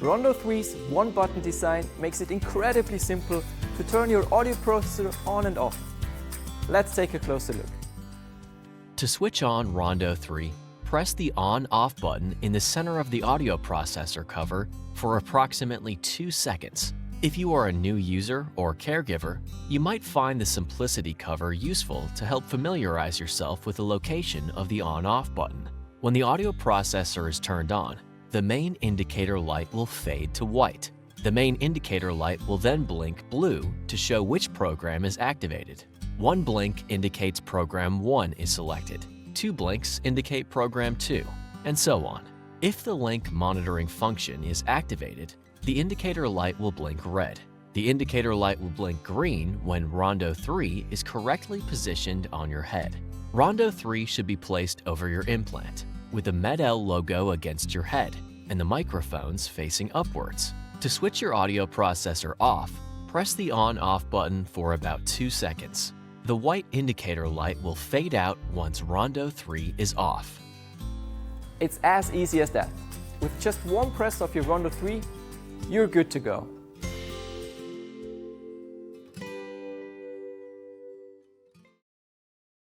Rondo 3's one-button design makes it incredibly simple to turn your audio processor on and off. Let's take a closer look. To switch on Rondo 3, press the on-off button in the center of the audio processor cover for approximately 2 seconds. If you are a new user or caregiver, you might find the simplicity cover useful to help familiarize yourself with the location of the on-off button. When the audio processor is turned on, the main indicator light will fade to white. The main indicator light will then blink blue to show which program is activated. One blink indicates program 1 is selected. 2 blinks indicate program 2, and so on. If the link monitoring function is activated, the indicator light will blink red. The indicator light will blink green when Rondo 3 is correctly positioned on your head. Rondo 3 should be placed over your implant, with the MED-EL logo against your head and the microphones facing upwards. To switch your audio processor off, press the on-off button for about 2 seconds. The white indicator light will fade out once Rondo 3 is off. It's as easy as that. With just one press of your Rondo 3, you're good to go.